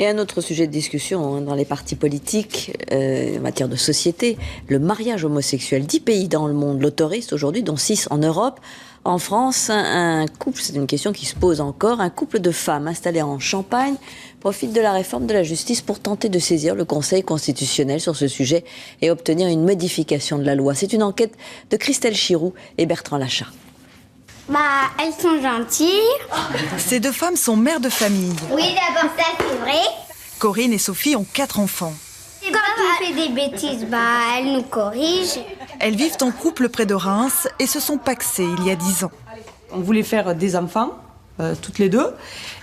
Et un autre sujet de discussion dans les partis politiques, en matière de société, le mariage homosexuel. 10 pays dans le monde l'autorisent aujourd'hui, dont 6 en Europe. En France, un couple, c'est une question qui se pose encore, un couple de femmes installées en Champagne profite de la réforme de la justice pour tenter de saisir le Conseil constitutionnel sur ce sujet et obtenir une modification de la loi. C'est une enquête de Christelle Chiroux et Bertrand Lachat. Elles sont gentilles. Ces deux femmes sont mères de famille. Oui, d'abord ça, c'est vrai. Corinne et Sophie ont 4 enfants. Quand on fait des bêtises, elles nous corrigent. Elles vivent en couple près de Reims et se sont pacsées il y a 10 ans. On voulait faire des enfants, toutes les deux,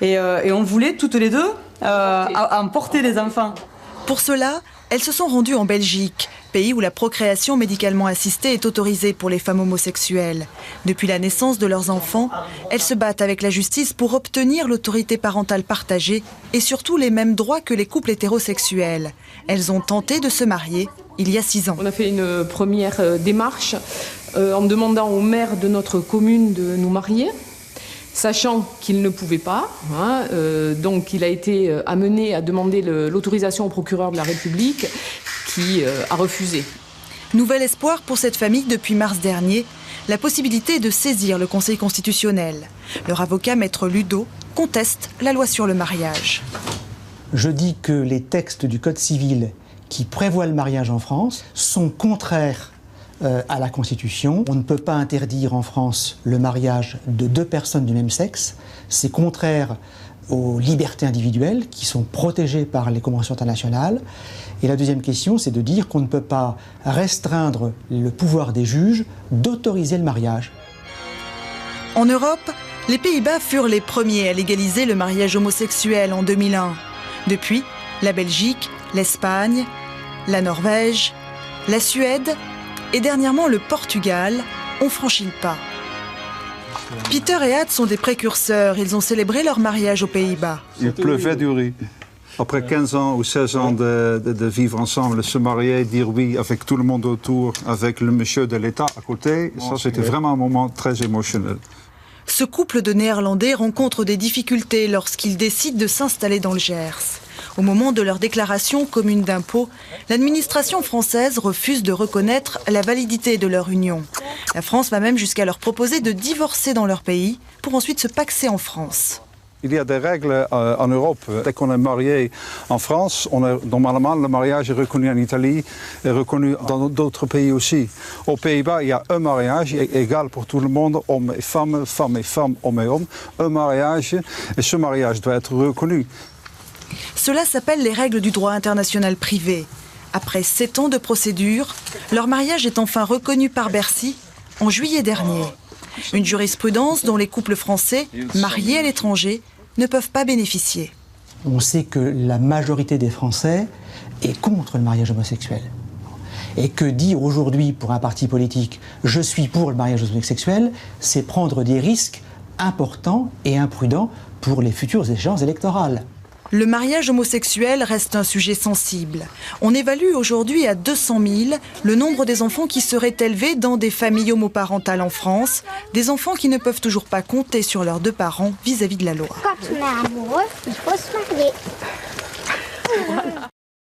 et on voulait toutes les deux emporter des enfants. Pour cela, elles se sont rendues en Belgique, pays où la procréation médicalement assistée est autorisée pour les femmes homosexuelles. Depuis la naissance de leurs enfants, elles se battent avec la justice pour obtenir l'autorité parentale partagée et surtout les mêmes droits que les couples hétérosexuels. Elles ont tenté de se marier il y a 6 ans. On a fait une première démarche en demandant au maire de notre commune de nous marier, sachant qu'il ne pouvait pas. Donc il a été amené à demander l'autorisation au procureur de la République qui a refusé. Nouvel espoir pour cette famille depuis mars dernier, la possibilité de saisir le Conseil constitutionnel. Leur avocat, Maître Ludo, conteste la loi sur le mariage. Je dis que les textes du Code civil qui prévoient le mariage en France sont contraires à la Constitution. On ne peut pas interdire en France le mariage de 2 personnes du même sexe. C'est contraire aux libertés individuelles qui sont protégées par les conventions internationales. Et la deuxième question, c'est de dire qu'on ne peut pas restreindre le pouvoir des juges d'autoriser le mariage. En Europe, les Pays-Bas furent les premiers à légaliser le mariage homosexuel en 2001. Depuis, la Belgique, l'Espagne, la Norvège, la Suède et dernièrement le Portugal ont franchi le pas. Peter et Ad sont des précurseurs. Ils ont célébré leur mariage aux Pays-Bas. Il pleuvait du riz. Après 15 ans ou 16 ans de vivre ensemble, se marier, dire oui avec tout le monde autour, avec le monsieur de l'État à côté, ça c'était vraiment un moment très émotionnel. Ce couple de Néerlandais rencontre des difficultés lorsqu'ils décident de s'installer dans le Gers. Au moment de leur déclaration commune d'impôt, l'administration française refuse de reconnaître la validité de leur union. La France va même jusqu'à leur proposer de divorcer dans leur pays pour ensuite se pacser en France. Il y a des règles en Europe. Dès qu'on est marié en France, normalement le mariage est reconnu en Italie et reconnu dans d'autres pays aussi. Aux Pays-Bas, il y a un mariage égal pour tout le monde, hommes et femmes, femmes et femmes, hommes et hommes. Un mariage, et ce mariage doit être reconnu. Cela s'appelle les règles du droit international privé. Après 7 ans de procédure, leur mariage est enfin reconnu par Bercy en juillet dernier. Une jurisprudence dont les couples français, mariés à l'étranger, ne peuvent pas bénéficier. On sait que la majorité des Français est contre le mariage homosexuel. Et que dire aujourd'hui pour un parti politique « je suis pour le mariage homosexuel », c'est prendre des risques importants et imprudents pour les futures échéances électorales. Le mariage homosexuel reste un sujet sensible. On évalue aujourd'hui à 200 000 le nombre des enfants qui seraient élevés dans des familles homoparentales en France, des enfants qui ne peuvent toujours pas compter sur leurs 2 parents vis-à-vis de la loi. Quand on est amoureux, il faut se marier.